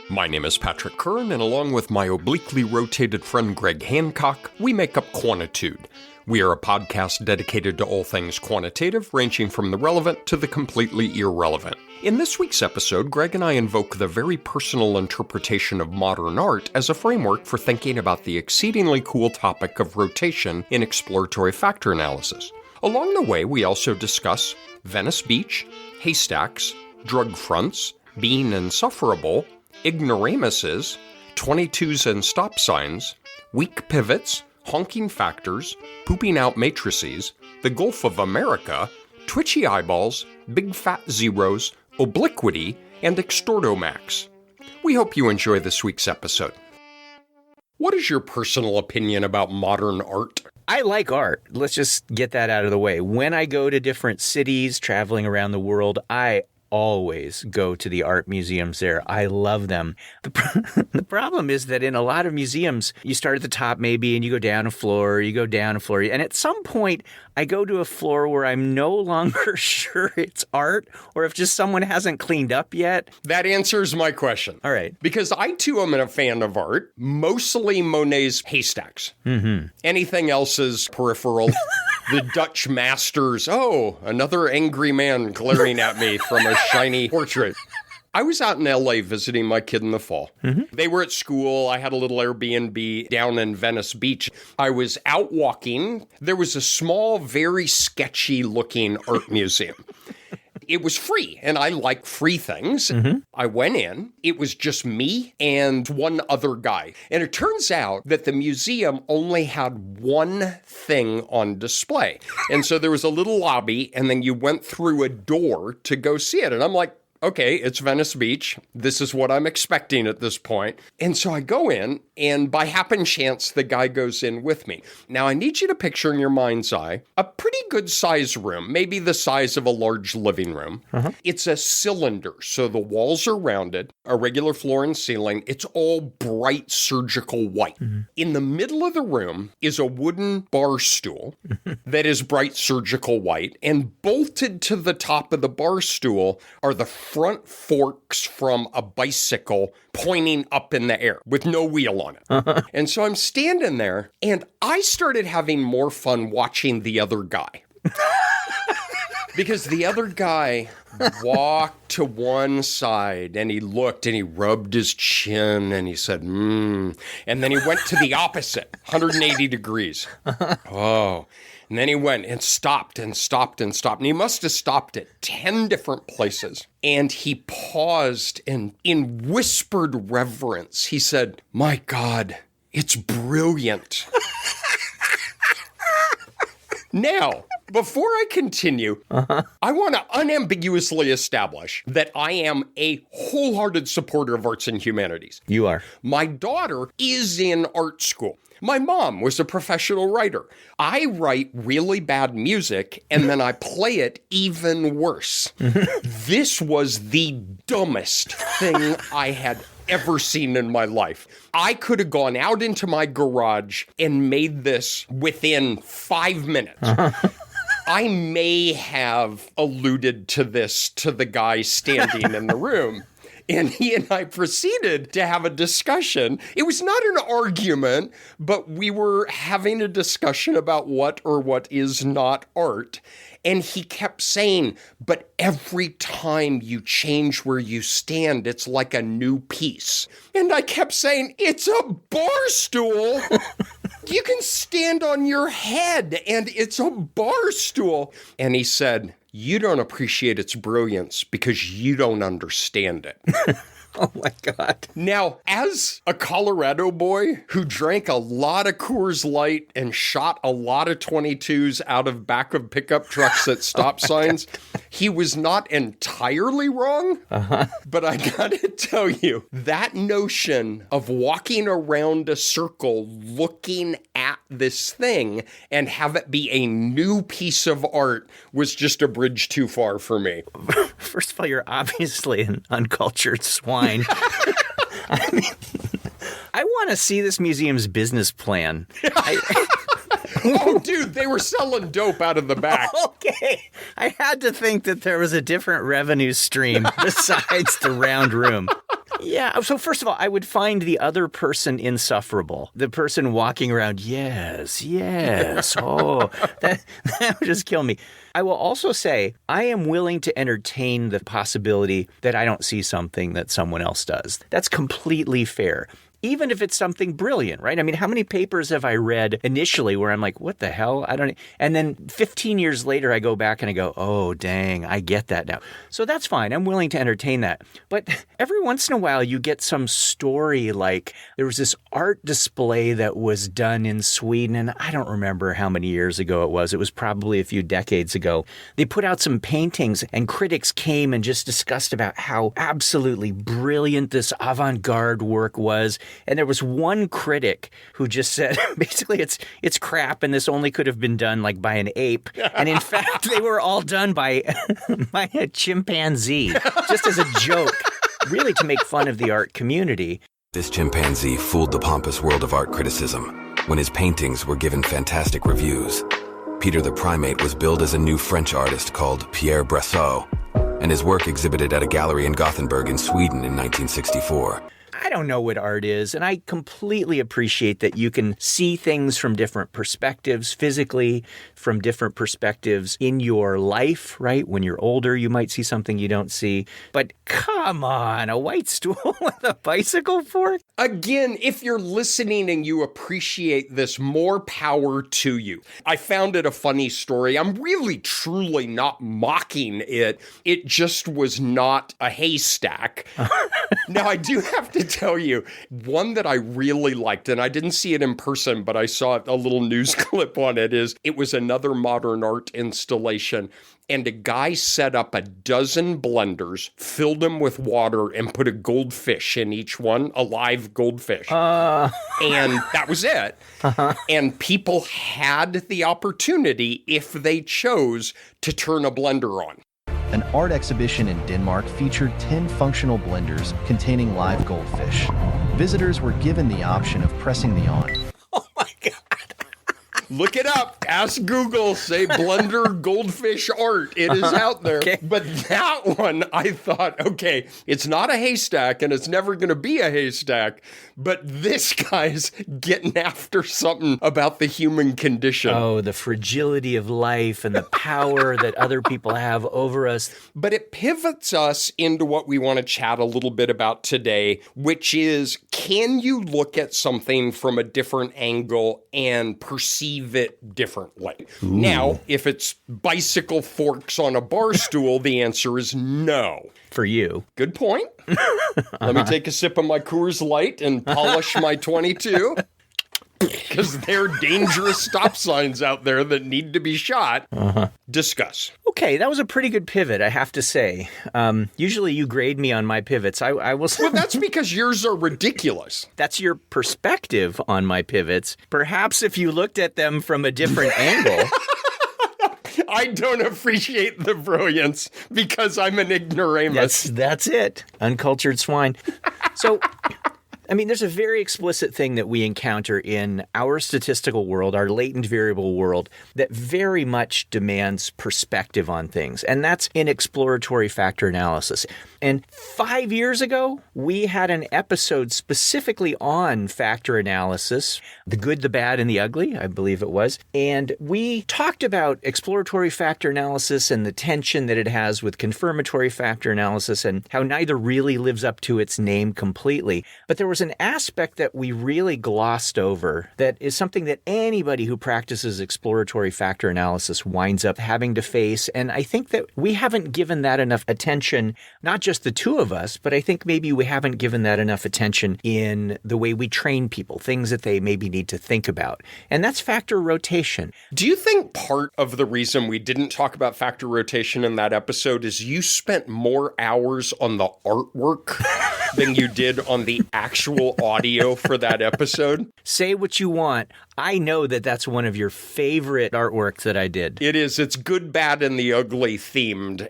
My name is Patrick Kern, and along with my obliquely rotated friend Greg Hancock, we make up Quantitude. We are a podcast dedicated to all things quantitative, ranging from the relevant to the completely irrelevant. In this week's episode, Greg and I invoke the very personal interpretation of modern art as a framework for thinking about the exceedingly cool topic of rotation in exploratory factor analysis. Along the way, we also discuss Venice Beach, haystacks, drug fronts, being insufferable, ignoramuses, 22s and stop signs, weak pivots, honking factors, pooping out matrices, the Gulf of America, twitchy eyeballs, big fat zeros, obliquity, and Extortomax. We hope you enjoy this week's episode. What is your personal opinion about modern art? I like art. Let's just get that out of the way. When I go to different cities, traveling around the world, I always go to the art museums there. I love them. The problem is that in a lot of museums, you start at the top maybe and you go down a floor, and at some point I go to a floor where I'm no longer sure it's art or if just someone hasn't cleaned up yet. That answers my question. All right. Because I too am a fan of art, mostly Monet's haystacks. Mm-hmm. Anything else is peripheral. The Dutch masters, another angry man glaring at me from a shiny portrait. I was out in LA visiting my kid in the fall. Mm-hmm. They were at school. I had a little Airbnb down in Venice Beach. I was out walking. There was a small, very sketchy looking art museum. It was free, and I like free things. Mm-hmm. I went in. It was just me and one other guy. And it turns out that the museum only had one thing on display. And so there was a little lobby, and then you went through a door to go see it. And I'm like, okay, it's Venice Beach. This is what I'm expecting at this point. And so I go in, and by happen chance, the guy goes in with me. Now, I need you to picture in your mind's eye a pretty good size room, maybe the size of a large living room. Uh-huh. It's a cylinder, so the walls are rounded, a regular floor and ceiling. It's all bright surgical white. Mm-hmm. In the middle of the room is a wooden bar stool that is bright surgical white, and bolted to the top of the bar stool are the front forks from a bicycle pointing up in the air with no wheel on it. Uh-huh. And so I'm standing there, and I started having more fun watching the other guy. Because the other guy walked to one side, and he looked, and he rubbed his chin, and he said, And then he went to the opposite, 180 degrees. Oh. And then he went and stopped and stopped and stopped. And he must have stopped at 10 different places. And he paused, and in whispered reverence, he said, "My God, it's brilliant." Now, before I continue, I want to unambiguously establish that I am a wholehearted supporter of arts and humanities. You are. My daughter is in art school. My mom was a professional writer. I write really bad music, and then I play it even worse. This was the dumbest thing I had ever seen in my life. I could have gone out into my garage and made this within 5 minutes. I may have alluded to this to the guy standing in the room. And he and I proceeded to have a discussion. It was not an argument, but we were having a discussion about what or what is not art. And he kept saying, but every time you change where you stand, it's like a new piece. And I kept saying, it's a bar stool. You can stand on your head, and it's a bar stool. And he said, you don't appreciate its brilliance because you don't understand it. Oh, my God. Now, as a Colorado boy who drank a lot of Coors Light and shot a lot of 22s out of back of pickup trucks at stop signs, he was not entirely wrong. Uh-huh. But I gotta tell you, that notion of walking around a circle looking at this thing and have it be a new piece of art was just a bridge too far for me. First of all, you're obviously an uncultured swine. I mean, I want to see this museum's business plan. Oh, dude, they were selling dope out of the back. Okay. I had to think that there was a different revenue stream besides the round room. Yeah. So first of all, I would find the other person insufferable. The person walking around, yes. Oh, that would just kill me. I will also say I am willing to entertain the possibility that I don't see something that someone else does. That's completely fair. Even if it's something brilliant, right? I mean, how many papers have I read initially where I'm like, what the hell? I don't. And then 15 years later, I go back and I go, oh, dang, I get that now. So that's fine. I'm willing to entertain that. But every once in a while, you get some story like there was this art display that was done in Sweden. And I don't remember how many years ago it was. It was probably a few decades ago. They put out some paintings and critics came and just discussed about how absolutely brilliant this avant-garde work was. And there was one critic who just said, basically, it's crap, and this only could have been done like by an ape. And in fact, they were all done by a chimpanzee, just as a joke, really to make fun of the art community. This chimpanzee fooled the pompous world of art criticism when his paintings were given fantastic reviews. Peter the primate was billed as a new French artist called Pierre Bressot, and his work exhibited at a gallery in Gothenburg in Sweden in 1964. I don't know what art is, and I completely appreciate that you can see things from different perspectives, physically, from different perspectives in your life, right? When you're older, you might see something you don't see. But come on, a white stool with a bicycle fork? Again, if you're listening and you appreciate this, more power to you. I found it a funny story. I'm really, truly not mocking it. It just was not a haystack. Now, I do have to tell you, one that I really liked, and I didn't see it in person, but I saw a little news clip on it, is it was another modern art installation. And a guy set up a dozen blenders, filled them with water, and put a goldfish in each one, a live goldfish. And that was it. And people had the opportunity, if they chose, to turn a blender on. An art exhibition in Denmark featured 10 functional blenders containing live goldfish. Visitors were given the option of pressing the on. Oh my God. Look it up. Ask Google, say blender goldfish art. It is out there. Okay. But that one, I thought, okay, it's not a haystack and it's never going to be a haystack, but this guy's getting after something about the human condition. Oh, the fragility of life and the power that other people have over us. But it pivots us into what we want to chat a little bit about today, which is, can you look at something from a different angle and perceive it differently? Ooh. Now, if it's bicycle forks on a bar stool, the answer is no. For you. Good point. Let me take a sip of my Coors Light and polish my 22. Because there are dangerous stop signs out there that need to be shot. Discuss. Okay, that was a pretty good pivot, I have to say. Usually you grade me on my pivots. I will. Well, that's because yours are ridiculous. That's your perspective on my pivots. Perhaps if you looked at them from a different angle. I don't appreciate the brilliance because I'm an ignoramus. That's it. Uncultured swine. So, I mean, there's a very explicit thing that we encounter in our statistical world, our latent variable world, that very much demands perspective on things, and that's in exploratory factor analysis. And 5 years ago, we had an episode specifically on factor analysis, the good, the bad, and the ugly, I believe it was. And we talked about exploratory factor analysis and the tension that it has with confirmatory factor analysis and how neither really lives up to its name completely. But there was an aspect that we really glossed over that is something that anybody who practices exploratory factor analysis winds up having to face. And I think that we haven't given that enough attention, not just the two of us, but I think maybe we haven't given that enough attention in the way we train people, things that they maybe need to think about. And that's factor rotation. Do you think part of the reason we didn't talk about factor rotation in that episode is you spent more hours on the artwork than you did on the actual audio for that episode? Say what you want. I know that that's one of your favorite artworks that I did. It is. It's good, bad, and the ugly themed.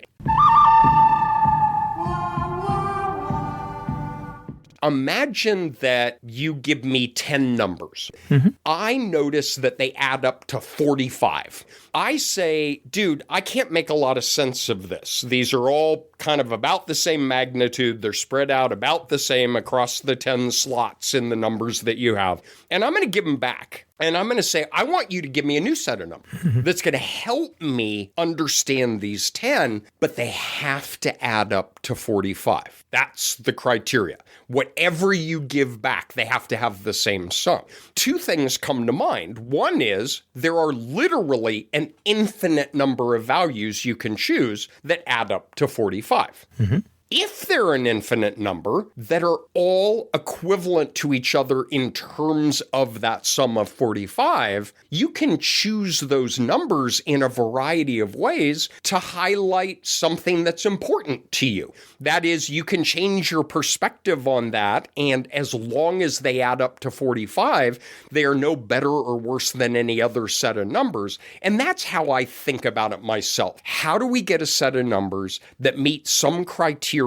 Imagine that you give me 10 numbers. Mm-hmm. I notice that they add up to 45. I say, dude, I can't make a lot of sense of this. These are all kind of about the same magnitude. They're spread out about the same across the 10 slots in the numbers that you have. And I'm going to give them back. And I'm going to say, I want you to give me a new set of numbers that's going to help me understand these 10, but they have to add up to 45. That's the criteria. Whatever you give back, they have to have the same sum. Two things come to mind. One is there are literally an infinite number of values you can choose that add up to 45. If they're an infinite number that are all equivalent to each other in terms of that sum of 45, you can choose those numbers in a variety of ways to highlight something that's important to you. That is, you can change your perspective on that, and as long as they add up to 45, they are no better or worse than any other set of numbers. And that's how I think about it myself. How do we get a set of numbers that meet some criteria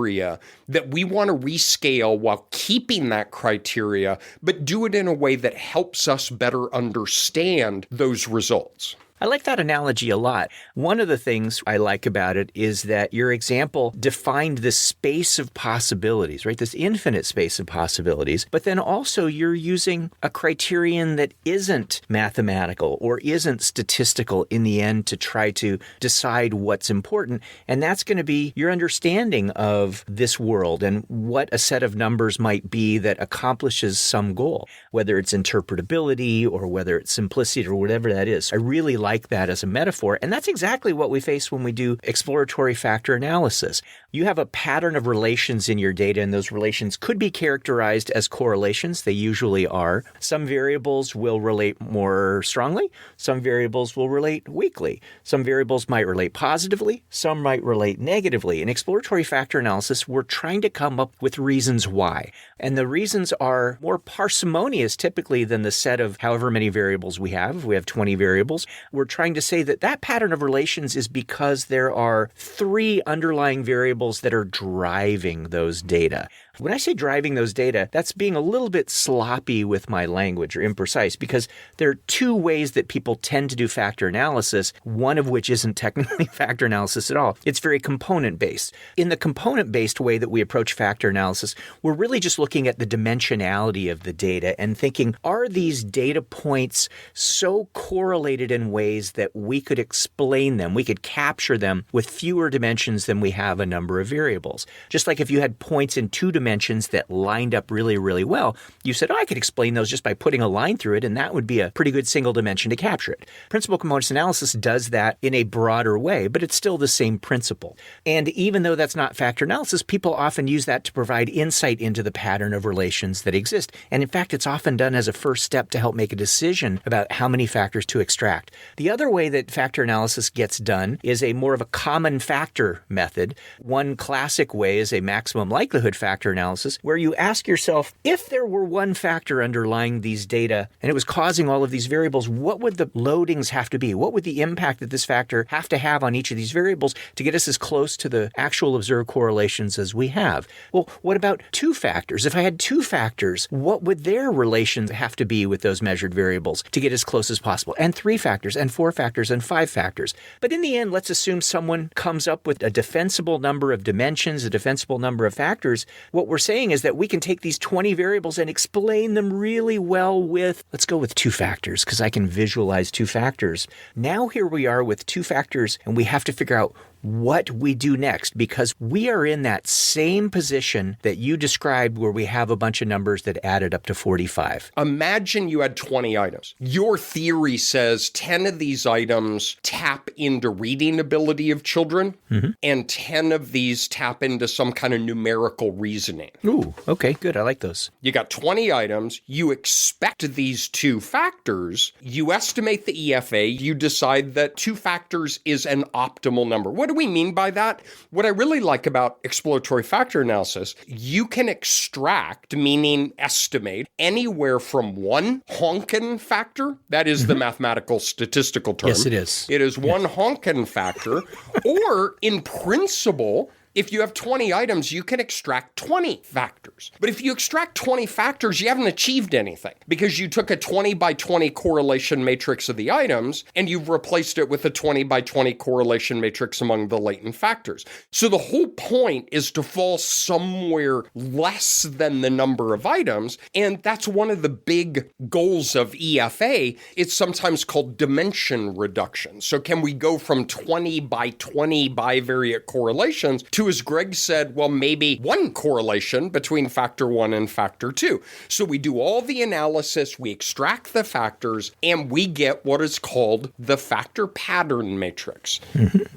that we want to rescale while keeping that criteria, but do it in a way that helps us better understand those results? I like that analogy a lot. One of the things I like about it is that your example defined the space of possibilities, right? This infinite space of possibilities. But then also you're using a criterion that isn't mathematical or isn't statistical in the end to try to decide what's important. And that's going to be your understanding of this world and what a set of numbers might be that accomplishes some goal, whether it's interpretability or whether it's simplicity or whatever that is. I really like that as a metaphor. And that's exactly what we face when we do exploratory factor analysis. You have a pattern of relations in your data, and those relations could be characterized as correlations. They usually are. Some variables will relate more strongly. Some variables will relate weakly. Some variables might relate positively. Some might relate negatively. In exploratory factor analysis, we're trying to come up with reasons why. And the reasons are more parsimonious typically than the set of however many variables we have. If we have 20 variables, we're trying to say that that pattern of relations is because there are 3 underlying variables that are driving those data. When I say driving those data, that's being a little bit sloppy with my language or imprecise, because there are 2 ways that people tend to do factor analysis, one of which isn't technically factor analysis at all. It's very component-based. In the component-based way that we approach factor analysis, we're really just looking at the dimensionality of the data and thinking, are these data points so correlated in ways that we could explain them, we could capture them with fewer dimensions than we have a number of variables? Just like if you had points in 2 dimensions that lined up really, really well, you said, I could explain those just by putting a line through it, and that would be a pretty good single dimension to capture it. Principal components analysis does that in a broader way, but it's still the same principle. And even though that's not factor analysis, people often use that to provide insight into the pattern of relations that exist. And in fact, it's often done as a first step to help make a decision about how many factors to extract. The other way that factor analysis gets done is a more of a common factor method. One classic way is a maximum likelihood factor analysis, where you ask yourself, if there were one factor underlying these data and it was causing all of these variables, what would the loadings have to be? What would the impact that this factor have to have on each of these variables to get us as close to the actual observed correlations as we have? Well, what about 2 factors? If I had 2 factors, what would their relations have to be with those measured variables to get as close as possible? And 3 factors, and 4 factors, and 5 factors. But in the end, let's assume someone comes up with a defensible number of dimensions, a defensible number of factors. What we're saying is that we can take these 20 variables and explain them really well with, let's go with 2 factors, because I can visualize 2 factors. Now here we are with 2 factors, and we have to figure out what we do next, because we are in that same position that you described where we have a bunch of numbers that added up to 45. Imagine you had 20 items. Your theory says 10 of these items tap into reading ability of children, and 10 of these tap into some kind of numerical reasoning. Ooh, okay, good. I like those. You got 20 items. You expect these 2 factors. You estimate the EFA. You decide that 2 factors is an optimal number. What do we mean by that? What I really like about exploratory factor analysis, you can extract, meaning estimate, anywhere from 1 honking factor, that is the mathematical statistical term. Yes, it is. It is 1 honking factor, or in principle, If you have 20 items, you can extract 20 factors. But if you extract 20 factors, you haven't achieved anything because you took a 20 by 20 correlation matrix of the items and you've replaced it with a 20 by 20 correlation matrix among the latent factors. So the whole point is to fall somewhere less than the number of items. And that's one of the big goals of EFA. It's sometimes called dimension reduction. So can we go from 20 by 20 bivariate correlations to, as Greg said, well, maybe one correlation between factor 1 and factor 2. So we do all the analysis, we extract the factors, and we get what is called the factor pattern matrix.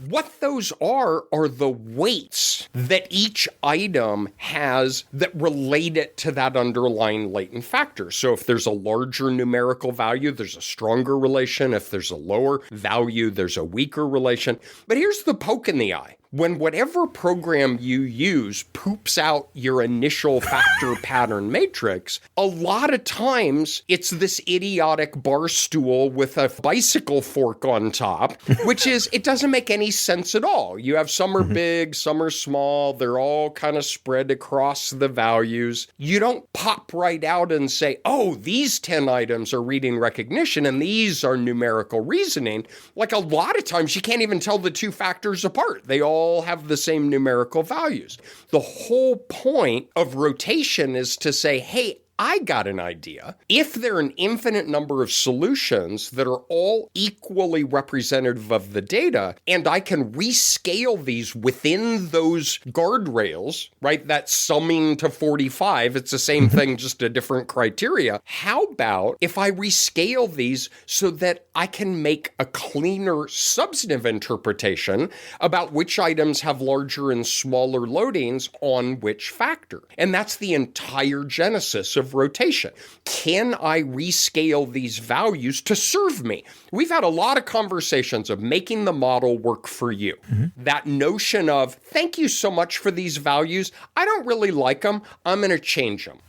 What those are the weights that each item has that relate it to that underlying latent factor. So if there's a larger numerical value, there's a stronger relation. If there's a lower value, there's a weaker relation. But here's the poke in the eye. When whatever program you use poops out your initial factor pattern matrix, a lot of times it's this idiotic bar stool with a bicycle fork on top, which is, it doesn't make any sense at all. You have some are big, some are small, they're all kind of spread across the values. You don't pop right out and say, oh, these 10 items are reading recognition and these are numerical reasoning. Like a lot of times you can't even tell the two factors apart. They all have the same numerical values. The whole point of rotation is to say, hey, I got an idea. If there are an infinite number of solutions that are all equally representative of the data, and I can rescale these within those guardrails, right? That summing to 45, it's the same thing, just a different criteria. How about if I rescale these so that I can make a cleaner substantive interpretation about which items have larger and smaller loadings on which factor? And that's the entire genesis of rotation. Can I rescale these values to serve me? We've had a lot of conversations of making the model work for you. That notion of, thank you so much for these values. I don't really like them. I'm going to change them.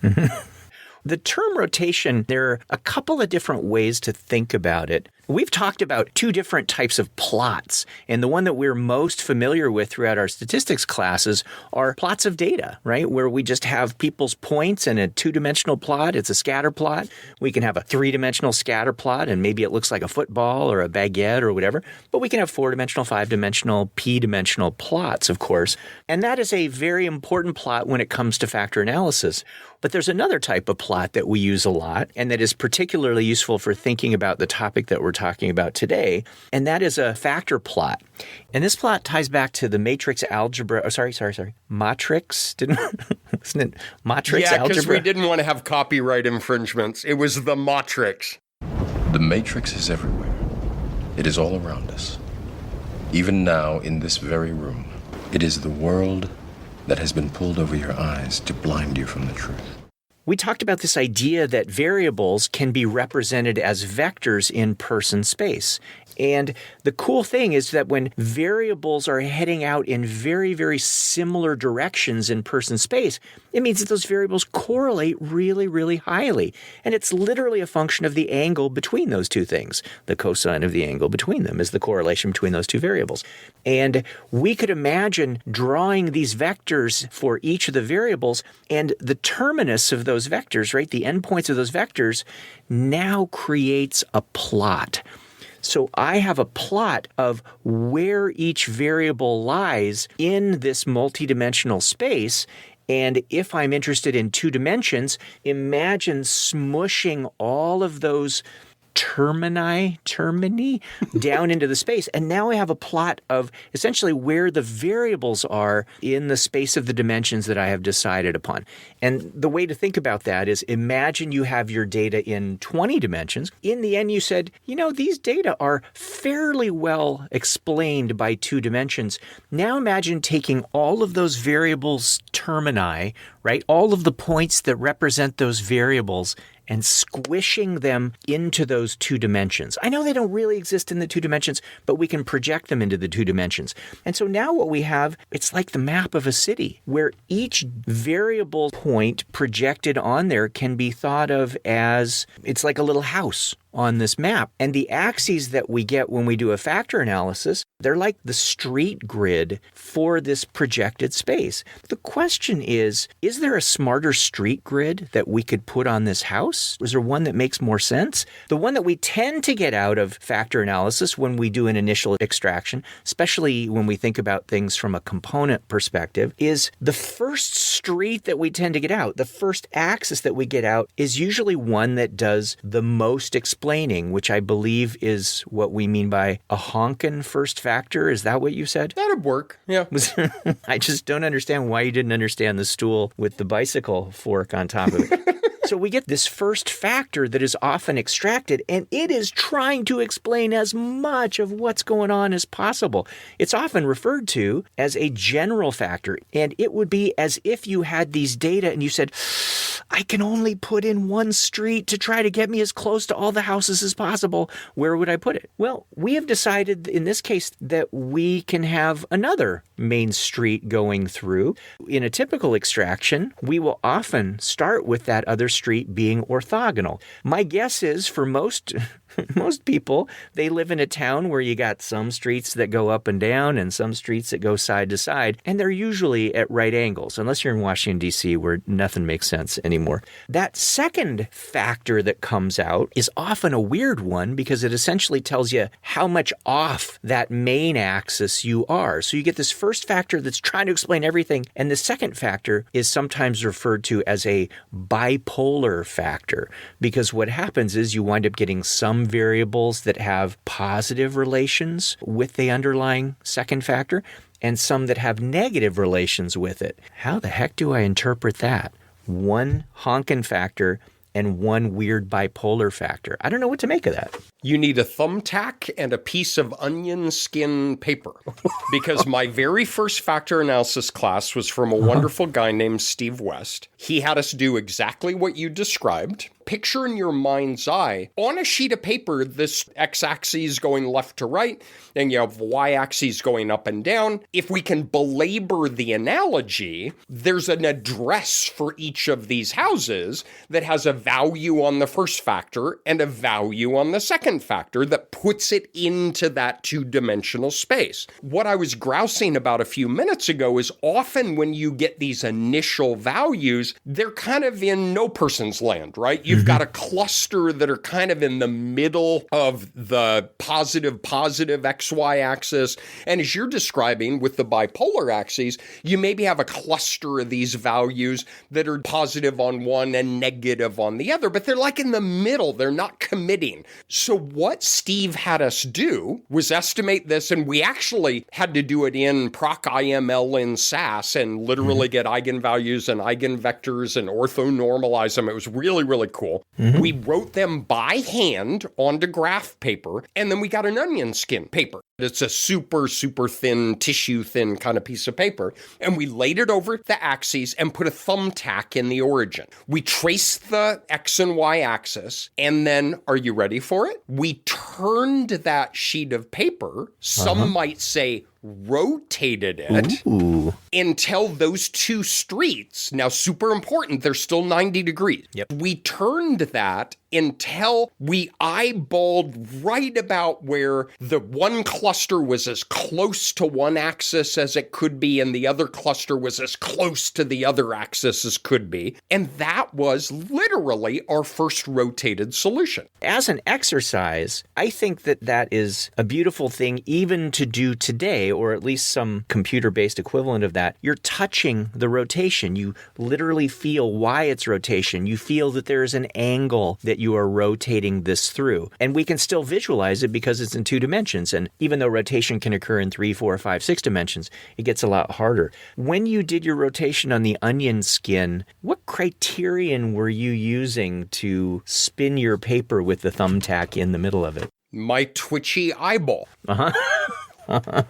The term rotation, there are a couple of different ways to think about it. We've talked about two different types of plots, and the one that we're most familiar with throughout our statistics classes are plots of data, right? Where we just have people's points in a two-dimensional plot. It's a scatter plot. We can have a three-dimensional scatter plot, and maybe it looks like a football or a baguette or whatever, but we can have four-dimensional, five-dimensional, p-dimensional plots, of course. And that is a very important plot when it comes to factor analysis. But there's another type of plot that we use a lot, and that is particularly useful for thinking about the topic that we're talking about today, and that is a factor plot. And this plot ties back to the matrix algebra. Oh, sorry. Matrix? Isn't it matrix algebra? Yeah, because we didn't want to have copyright infringements. It was the matrix. The matrix is everywhere. It is all around us. Even now, in this very room, it is the world that has been pulled over your eyes to blind you from the truth. We talked about this idea that variables can be represented as vectors in person space. And the cool thing is that when variables are heading out in very, very similar directions in person space, it means that those variables correlate really, really highly. And it's literally a function of the angle between those two things. The cosine of the angle between them is the correlation between those two variables. And we could imagine drawing these vectors for each of the variables, and the terminus of those vectors, right, the endpoints of those vectors, now creates a plot. So I have a plot of where each variable lies in this multidimensional space. And if I'm interested in 2 dimensions, imagine smushing all of those termini down into the space. And now I have a plot of essentially where the variables are in the space of the dimensions that I have decided upon. And the way to think about that is imagine you have your data in 20 dimensions. In the end, you said, these data are fairly well explained by 2 dimensions. Now imagine taking all of those variables termini, right? All of the points that represent those variables and squishing them into those 2 dimensions. I know they don't really exist in the 2 dimensions, but we can project them into the 2 dimensions. And so now what we have, it's like the map of a city, where each variable point projected on there can be thought of as, it's like a little house on this map. And the axes that we get when we do a factor analysis, they're like the street grid for this projected space. The question is there a smarter street grid that we could put on this house? Is there one that makes more sense? The one that we tend to get out of factor analysis when we do an initial extraction, especially when we think about things from a component perspective, is the first street that we tend to get out, the first axis that we get out, is usually one that does the most explaining, which I believe is what we mean by a honking first factor. Is that what you said? That'd work, yeah. I just don't understand why you didn't understand the stool with the bicycle fork on top of it. So we get this first factor that is often extracted, and it is trying to explain as much of what's going on as possible. It's often referred to as a general factor, and it would be as if you had these data and you said, I can only put in one street to try to get me as close to all the houses as possible. Where would I put it? Well, we have decided in this case that we can have another main street going through. In a typical extraction, we will often start with that other street being orthogonal. My guess is for most people, they live in a town where you got some streets that go up and down and some streets that go side to side, and they're usually at right angles, unless you're in Washington, D.C., where nothing makes sense anymore. That second factor that comes out is often a weird one because it essentially tells you how much off that main axis you are. So you get this first factor that's trying to explain everything, and the second factor is sometimes referred to as a bipolar factor, because what happens is you wind up getting some variables that have positive relations with the underlying second factor and some that have negative relations with it. How the heck do I interpret that? One honking factor and one weird bipolar factor. I don't know what to make of that. You need a thumbtack and a piece of onion skin paper. Because my very first factor analysis class was from a wonderful guy named Steve West. He had us do exactly what you described. Picture in your mind's eye, on a sheet of paper, this x-axis going left to right, and you have y-axis going up and down. If we can belabor the analogy, there's an address for each of these houses that has a value on the first factor and a value on the second factor that puts it into that two-dimensional space. What I was grousing about a few minutes ago is often when you get these initial values, they're kind of in no person's land, right? You've got a cluster that are kind of in the middle of the positive XY axis. And as you're describing with the bipolar axes, you maybe have a cluster of these values that are positive on one and negative on the other, but they're like in the middle. They're not committing. So what Steve had us do was estimate this, and we actually had to do it in proc IML in SAS and literally get eigenvalues and eigenvectors and orthonormalize them. It was really, really cool. We wrote them by hand onto graph paper, and then we got an onion skin paper. It's a super, super thin, tissue thin kind of piece of paper. And we laid it over the axes and put a thumbtack in the origin. We traced the X and Y axis, and then, are you ready for it? We turned that sheet of paper, some might say rotated it, until those two streets, now super important, they're still 90 degrees. Yep. We turned that until we eyeballed right about where the one cluster was as close to one axis as it could be, and the other cluster was as close to the other axis as could be. And that was literally our first rotated solution. As an exercise, I think that that is a beautiful thing even to do today, or at least some computer-based equivalent of that. You're touching the rotation. You literally feel why it's rotation. You feel that there's an angle that you are rotating this through. And we can still visualize it because it's in 2 dimensions. And even though rotation can occur in 3, 4, 5, 6 dimensions, it gets a lot harder. When you did your rotation on the onion skin, what criterion were you using to spin your paper with the thumbtack in the middle of it? My twitchy eyeball.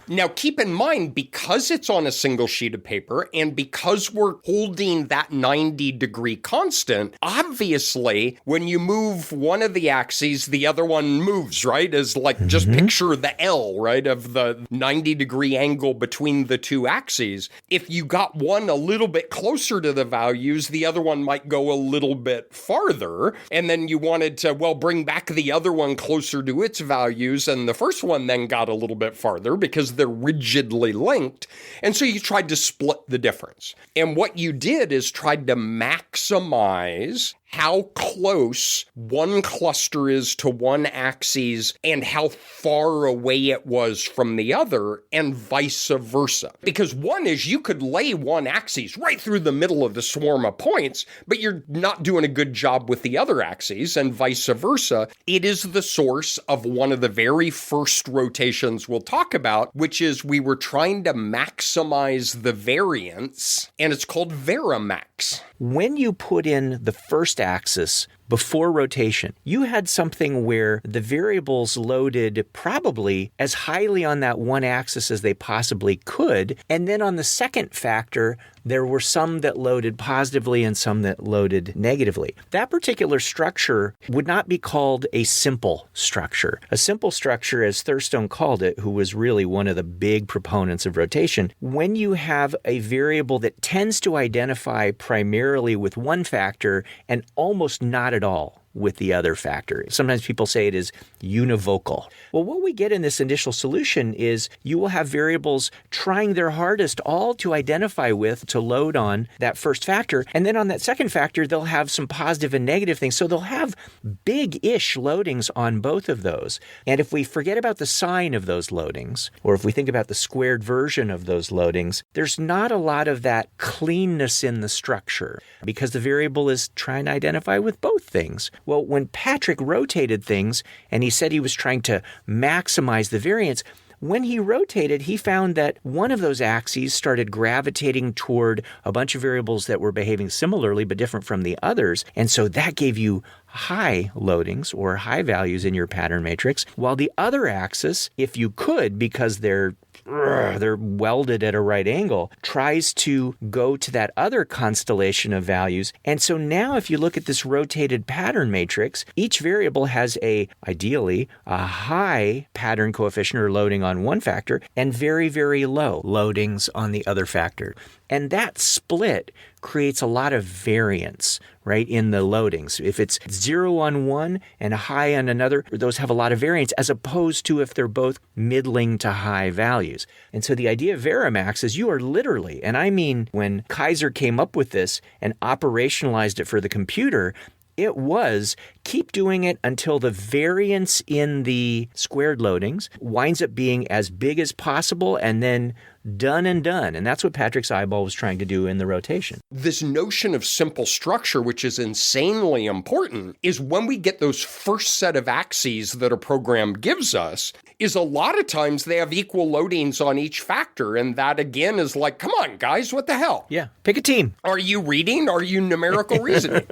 Now, keep in mind, because it's on a single sheet of paper and because we're holding that 90-degree constant, obviously, when you move one of the axes, the other one moves, right? As like, just picture the L, right, of the 90-degree angle between the two axes. If you got one a little bit closer to the values, the other one might go a little bit farther. And then you wanted to, well, bring back the other one closer to its values. And the first one then got a little bit farther because they're rigidly linked. And so you tried to split the difference. And what you did is tried to maximize how close one cluster is to one axis and how far away it was from the other, and vice versa. Because one is you could lay one axis right through the middle of the swarm of points, but you're not doing a good job with the other axes, and vice versa. It is the source of one of the very first rotations we'll talk about, which is we were trying to maximize the variance, and it's called Varimax. When you put in the first axis before rotation, you had something where the variables loaded probably as highly on that one axis as they possibly could. And then on the second factor, there were some that loaded positively and some that loaded negatively. That particular structure would not be called a simple structure. A simple structure, as Thurstone called it, who was really one of the big proponents of rotation, when you have a variable that tends to identify primarily with one factor and almost not at all with the other factor. Sometimes people say it is univocal. Well, what we get in this initial solution is you will have variables trying their hardest all to identify with, to load on that first factor. And then on that second factor, they'll have some positive and negative things. So they'll have big-ish loadings on both of those. And if we forget about the sign of those loadings, or if we think about the squared version of those loadings, there's not a lot of that cleanness in the structure because the variable is trying to identify with both things. Well, when Patrick rotated things, and he said he was trying to maximize the variance, when he rotated, he found that one of those axes started gravitating toward a bunch of variables that were behaving similarly but different from the others. And so that gave you high loadings or high values in your pattern matrix, while the other axis, if you could, because they're welded at a right angle, tries to go to that other constellation of values. And so now if you look at this rotated pattern matrix, each variable has ideally a high pattern coefficient or loading on one factor and very, very low loadings on the other factor. And that split creates a lot of variance, right, in the loadings. If it's 0 on one and a high on another, those have a lot of variance, as opposed to if they're both middling to high values. And so the idea of Varimax is you are literally, and I mean when Kaiser came up with this and operationalized it for the computer, it was keep doing it until the variance in the squared loadings winds up being as big as possible, and then done and done. And that's what Patrick's eyeball was trying to do in the rotation. This notion of simple structure, which is insanely important, is when we get those first set of axes that a program gives us, is a lot of times they have equal loadings on each factor. And that, again, is like, come on, guys, what the hell? Yeah, pick a team. Are you reading? Are you numerical reasoning?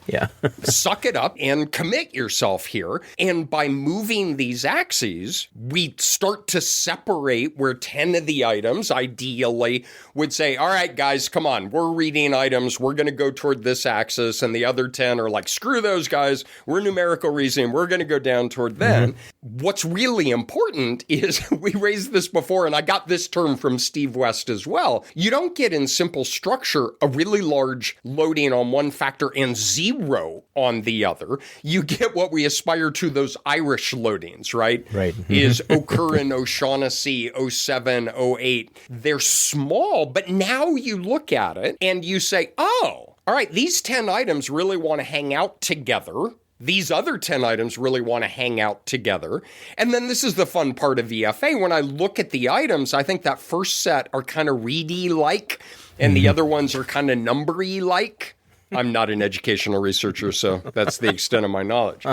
Yeah. Suck it up and commit yourself here. And by moving these axes, we start to separate where 10 of the items ideally would say, all right, guys, come on, we're reading items. We're going to go toward this axis. And the other 10 are like, screw those guys. We're numerical reasoning. We're going to go down toward them. What's really important is, we raised this before, and I got this term from Steve West as well. You don't get in simple structure a really large loading on one factor and 0 on the other. You get what we aspire to, those Irish loadings, right? Right. Is O'Curran, O'Shaughnessy, 07, 08. They're small, but now you look at it and you say, oh, all right, these 10 items really want to hang out together. These other 10 items really want to hang out together. And then this is the fun part of VFA. When I look at the items, I think that first set are kind of reedy-like, and the other ones are kind of numbery-like. I'm not an educational researcher, so that's the extent of my knowledge.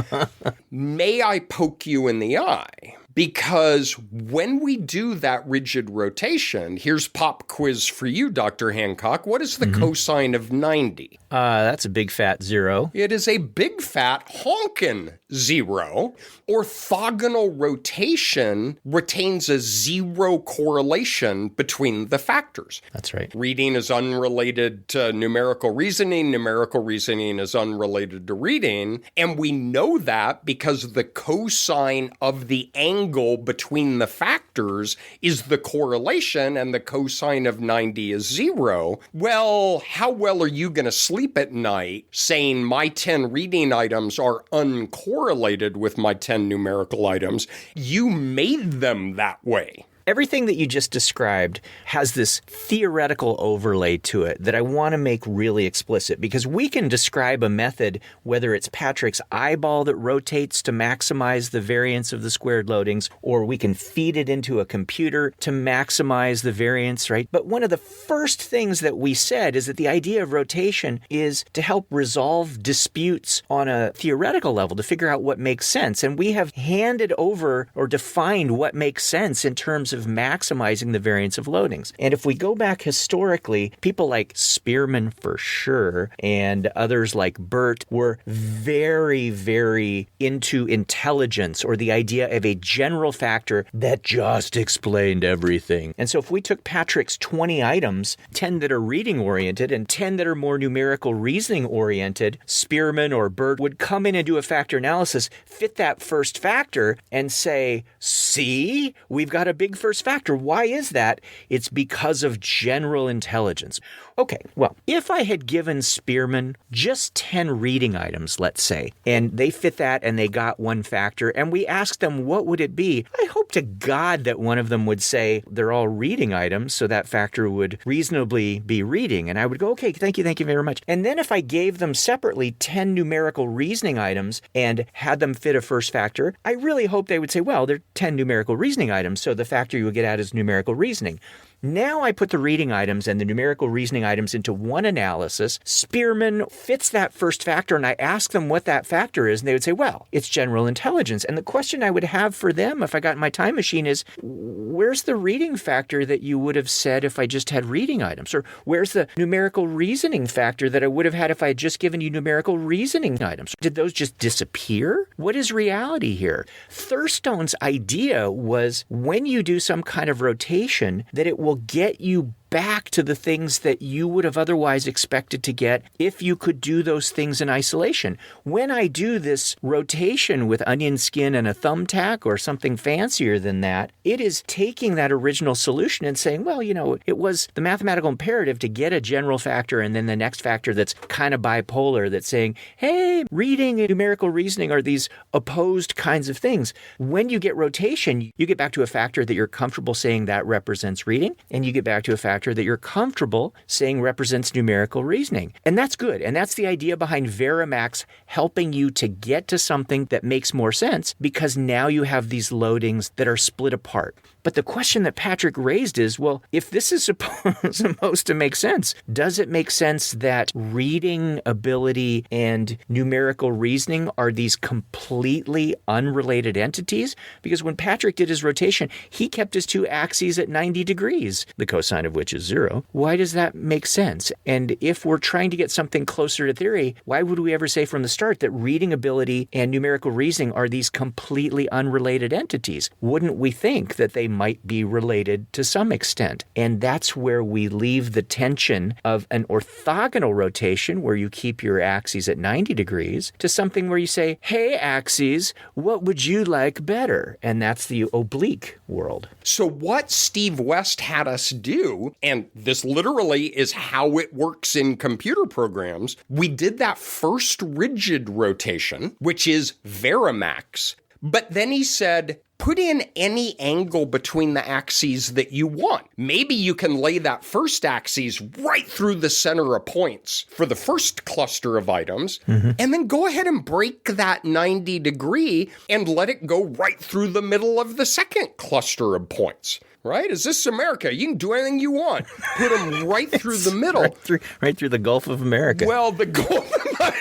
May I poke you in the eye? because when we do that rigid rotation, here's pop quiz for you, Dr. Hancock. What is the cosine of 90? That's a big fat 0. It is a big fat honkin' 0. Orthogonal rotation retains a 0 correlation between the factors. That's right. Reading is unrelated to numerical reasoning. Numerical reasoning is unrelated to reading. And we know that because the cosine of the angle between the factors is the correlation, and the cosine of 90 is 0. Well, how well are you going to sleep at night saying my 10 reading items are uncorrelated with my 10 numerical items? You made them that way. Everything that you just described has this theoretical overlay to it that I want to make really explicit, because we can describe a method, whether it's Patrick's eyeball that rotates to maximize the variance of the squared loadings, or we can feed it into a computer to maximize the variance, right? But one of the first things that we said is that the idea of rotation is to help resolve disputes on a theoretical level, to figure out what makes sense. And we have handed over or defined what makes sense in terms of maximizing the variance of loadings. And if we go back historically, people like Spearman for sure, and others like Burt were very, very into intelligence, or the idea of a general factor that just explained everything. And so if we took Patrick's 20 items, 10 that are reading oriented and 10 that are more numerical reasoning oriented, Spearman or Burt would come in and do a factor analysis, fit that first factor, and say, see, we've got a big first factor. Why is that? It's because of general intelligence. Okay, well, if I had given Spearman just 10 reading items, let's say, and they fit that and they got one factor, and we asked them what would it be, I hope to God that one of them would say they're all reading items, so that factor would reasonably be reading. And I would go, okay, thank you very much. And then if I gave them separately 10 numerical reasoning items and had them fit a first factor, I really hope they would say, well, they're 10 numerical reasoning items, so the factor you would get out is numerical reasoning. Now I put the reading items and the numerical reasoning items into one analysis. Spearman fits that first factor, and I ask them what that factor is, and they would say, well, it's general intelligence. And the question I would have for them if I got in my time machine is, where's the reading factor that you would have said if I just had reading items? Or where's the numerical reasoning factor that I would have had if I had just given you numerical reasoning items? Did those just disappear? What is reality here? Thurstone's idea was when you do some kind of rotation, that it will get you back to the things that you would have otherwise expected to get if you could do those things in isolation. When I do this rotation with onion skin and a thumbtack or something fancier than that, it is taking that original solution and saying, well, you know, it was the mathematical imperative to get a general factor and then the next factor that's kind of bipolar that's saying, hey, reading and numerical reasoning are these opposed kinds of things. When you get rotation, you get back to a factor that you're comfortable saying that represents reading, and you get back to a factor that you're comfortable saying represents numerical reasoning. And that's good. And that's the idea behind Verimax helping you to get to something that makes more sense, because now you have these loadings that are split apart. But the question that Patrick raised is, well, if this is supposed to make sense, does it make sense that reading ability and numerical reasoning are these completely unrelated entities? Because when Patrick did his rotation, he kept his two axes at 90 degrees, the cosine of which is 0. Why does that make sense? And if we're trying to get something closer to theory, why would we ever say from the start that reading ability and numerical reasoning are these completely unrelated entities? Wouldn't we think that they might be related to some extent? And that's where we leave the tension of an orthogonal rotation where you keep your axes at 90 degrees to something where you say, hey, axes, what would you like better? And that's the oblique world. So what Steve West had us do, and this literally is how it works in computer programs, we did that first rigid rotation, which is Verimax. But then he said, put in any angle between the axes that you want. Maybe you can lay that first axis right through the center of points for the first cluster of items, and then go ahead and break that 90 degree and let it go right through the middle of the second cluster of points. Right? Is this America? You can do anything you want. Put them right through the middle. Right through the Gulf of America. Well, the Gulf of America.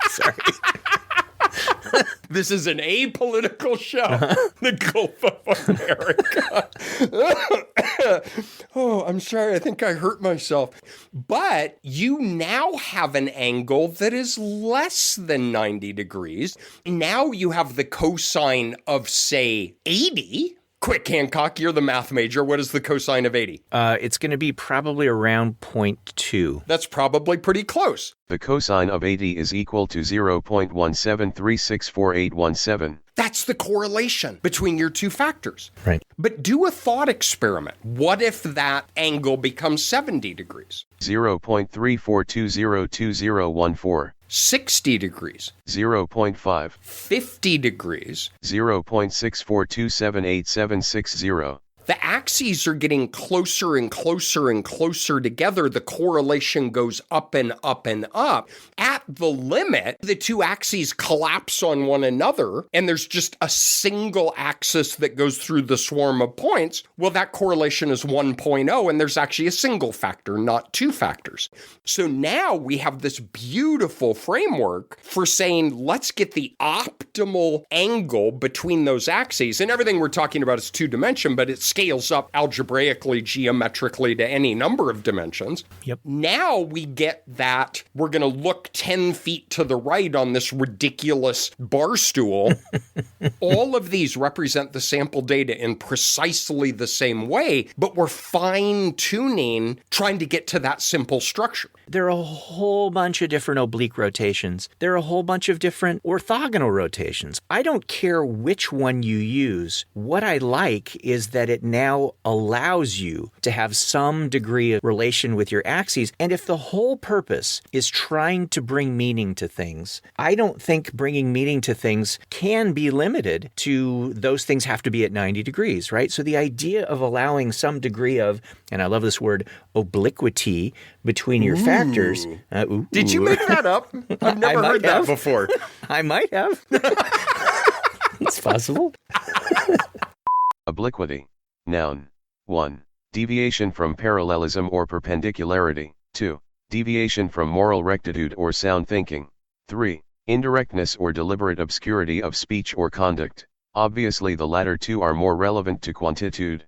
Sorry. This is an apolitical show. The Gulf of America. Oh, I'm sorry. I think I hurt myself. But you now have an angle that is less than 90 degrees. Now you have the cosine of, say, 80. Quick, Hancock, you're the math major. What is the cosine of 80? It's going to be probably around 0.2. That's probably pretty close. The cosine of 80 is equal to 0.173648117. That's the correlation between your two factors. Right. But do a thought experiment. What if that angle becomes 70 degrees? 0.34202014. 60 degrees. 0.5. 50 degrees. 0.64278760. The axes are getting closer and closer and closer together. The correlation goes up and up and up. At the limit, the two axes collapse on one another, and there's just a single axis that goes through the swarm of points. Well, that correlation is 1.0, and there's actually a single factor, not two factors. So now we have this beautiful framework for saying, let's get the optimal angle between those axes. And everything we're talking about is two-dimension, but it's scales up algebraically, geometrically to any number of dimensions. Yep. Now we get that we're going to look 10 feet to the right on this ridiculous bar stool. All of these represent the sample data in precisely the same way, but we're fine-tuning, trying to get to that simple structure. There are a whole bunch of different oblique rotations. There are a whole bunch of different orthogonal rotations. I don't care which one you use. What I like is that it now allows you to have some degree of relation with your axes. And if the whole purpose is trying to bring meaning to things, I don't think bringing meaning to things can be limited to those things have to be at 90 degrees, right? So the idea of allowing some degree of, and I love this word, obliquity between your factors. Did you make that up? I've never heard that before. I might have. It's possible. Obliquity. Noun. 1. Deviation from parallelism or perpendicularity. 2. Deviation from moral rectitude or sound thinking. 3. Indirectness or deliberate obscurity of speech or conduct. Obviously the latter two are more relevant to quantitude.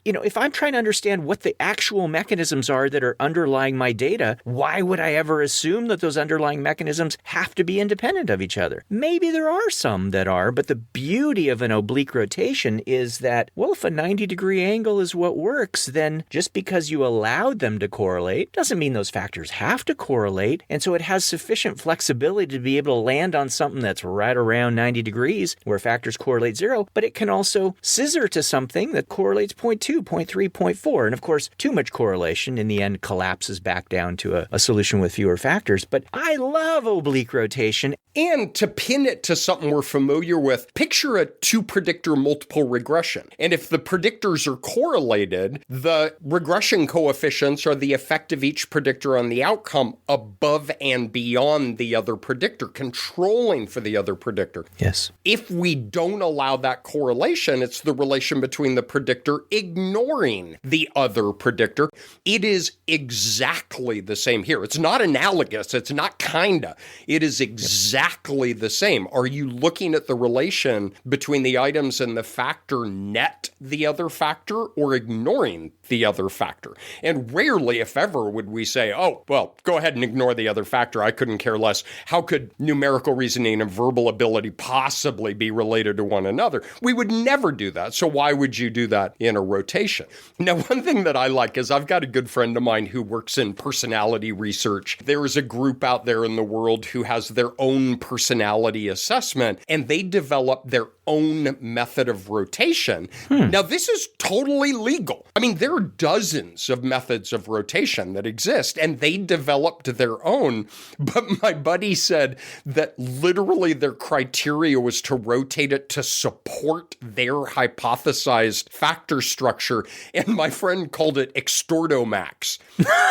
You know, if I'm trying to understand what the actual mechanisms are that are underlying my data, why would I ever assume that those underlying mechanisms have to be independent of each other? Maybe there are some that are, but the beauty of an oblique rotation is that, well, if a 90-degree angle is what works, then just because you allowed them to correlate doesn't mean those factors have to correlate. And so it has sufficient flexibility to be able to land on something that's right around 90 degrees where factors correlate 0, but it can also scissor to something that correlates 0.2. 0.3, 0.4. And of course, too much correlation in the end collapses back down to a solution with fewer factors. But I love oblique rotation. And to pin it to something we're familiar with, picture a two-predictor multiple regression. And if the predictors are correlated, the regression coefficients are the effect of each predictor on the outcome above and beyond the other predictor, controlling for the other predictor. Yes. If we don't allow that correlation, it's the relation between the predictor ignoring the other predictor. It is exactly the same here. It's not analogous. It's not kinda. It is exactly the same. Are you looking at the relation between the items and the factor net the other factor or ignoring the other factor? And rarely, if ever, would we say, oh, well, go ahead and ignore the other factor. I couldn't care less. How could numerical reasoning and verbal ability possibly be related to one another? We would never do that. So why would you do that in a rotation? Now, one thing that I like is I've got a good friend of mine who works in personality research. There is a group out there in the world who has their own personality assessment, and they develop their own method of rotation. Now, this is totally legal. I mean, there are dozens of methods of rotation that exist, and they developed their own. But my buddy said that literally their criteria was to rotate it to support their hypothesized factor structure, and my friend called it Extortomax.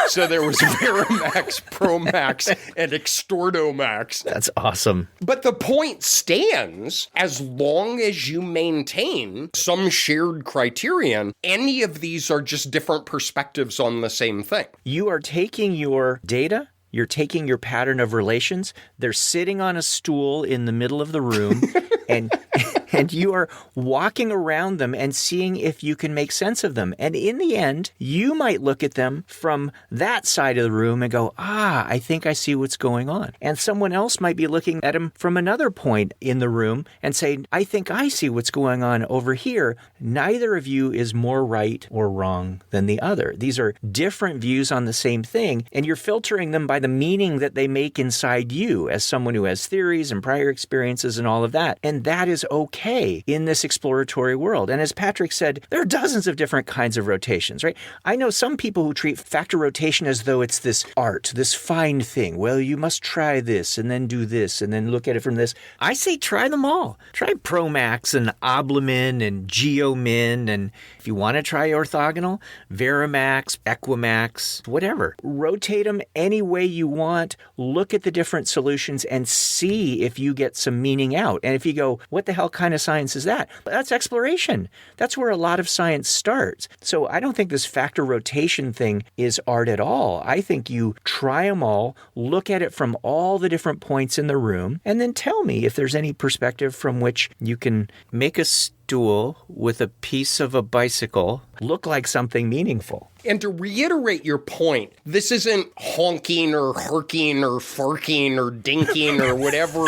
So there was Verimax, Promax, and Extortomax. That's awesome. But the point stands, as long as you maintain some shared criterion, any of these are just different perspectives on the same thing. You are taking your data, you're taking your pattern of relations, they're sitting on a stool in the middle of the room, and you are walking around them and seeing if you can make sense of them. And in the end, you might look at them from that side of the room and go, I think I see what's going on. And someone else might be looking at them from another point in the room and say, I think I see what's going on over here. Neither of you is more right or wrong than the other. These are different views on the same thing, and you're filtering them by the meaning that they make inside you as someone who has theories and prior experiences and all of that. And that is okay in this exploratory world. And as Patrick said, there are dozens of different kinds of rotations, right? I know some people who treat factor rotation as though it's this art, this fine thing. Well, you must try this and then do this and then look at it from this. I say try them all. Try Promax and Oblimin and Geomin, and if you want to try orthogonal, Verimax, Equimax, whatever. Rotate them any way you want. Look at the different solutions and see if you get some meaning out. And if you go, what the hell kind of science is that? That's exploration. That's where a lot of science starts. So I don't think this factor rotation thing is art at all. I think you try them all, look at it from all the different points in the room, and then tell me if there's any perspective from which you can make a stool with a piece of a bicycle look like something meaningful. And to reiterate your point, this isn't honking or harking or farking or dinking or whatever.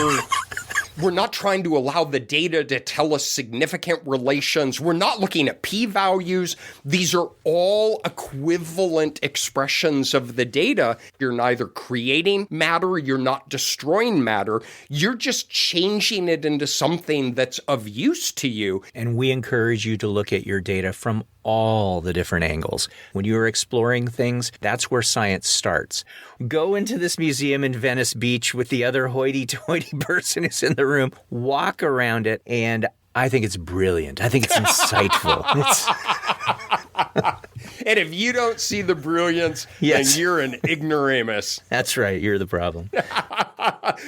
We're not trying to allow the data to tell us significant relations. We're not looking at p-values. These are all equivalent expressions of the data. You're neither creating matter, you're not destroying matter. You're just changing it into something that's of use to you. And we encourage you to look at your data from all the different angles. When you're exploring things, that's where science starts. Go into this museum in Venice Beach with the other hoity-toity person who's in the room. Walk around it, and I think it's brilliant. I think it's insightful. And if you don't see the brilliance, yes, then you're an ignoramus. That's right. You're the problem.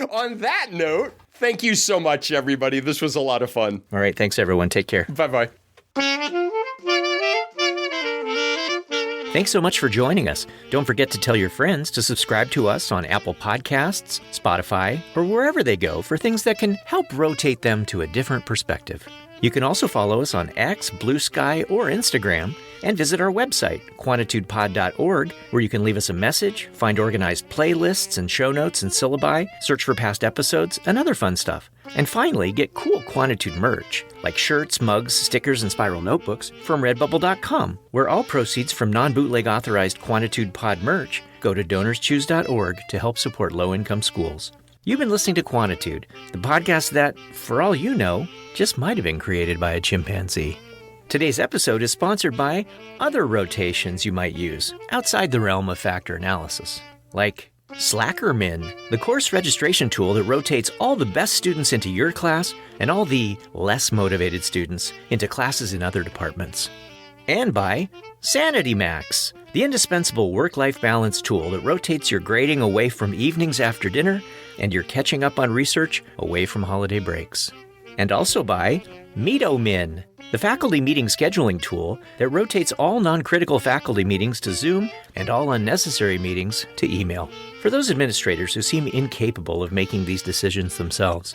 On that note, thank you so much, everybody. This was a lot of fun. All right. Thanks, everyone. Take care. Bye-bye. Thanks so much for joining us. Don't forget to tell your friends to subscribe to us on Apple Podcasts, Spotify, or wherever they go for things that can help rotate them to a different perspective. You can also follow us on X, Blue Sky, or Instagram, and visit our website, quantitudepod.org, where you can leave us a message, find organized playlists and show notes and syllabi, search for past episodes, and other fun stuff. And finally, get cool Quantitude merch, like shirts, mugs, stickers, and spiral notebooks from redbubble.com, where all proceeds from non-bootleg authorized Quantitude Pod merch go to donorschoose.org to help support low-income schools. You've been listening to Quantitude, the podcast that, for all you know, just might have been created by a chimpanzee. Today's episode is sponsored by other rotations you might use outside the realm of factor analysis, like Slackermin, the course registration tool that rotates all the best students into your class and all the less motivated students into classes in other departments. And by SanityMax, the indispensable work-life balance tool that rotates your grading away from evenings after dinner and your catching up on research away from holiday breaks. And also by Meetomin, the faculty meeting scheduling tool that rotates all non-critical faculty meetings to Zoom and all unnecessary meetings to email, for those administrators who seem incapable of making these decisions themselves.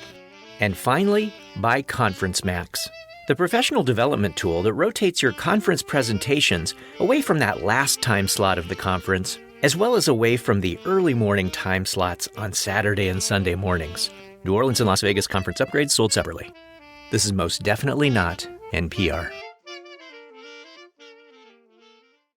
And finally, by ConferenceMax, the professional development tool that rotates your conference presentations away from that last time slot of the conference, as well as away from the early morning time slots on Saturday and Sunday mornings. New Orleans and Las Vegas conference upgrades sold separately. This is most definitely not NPR.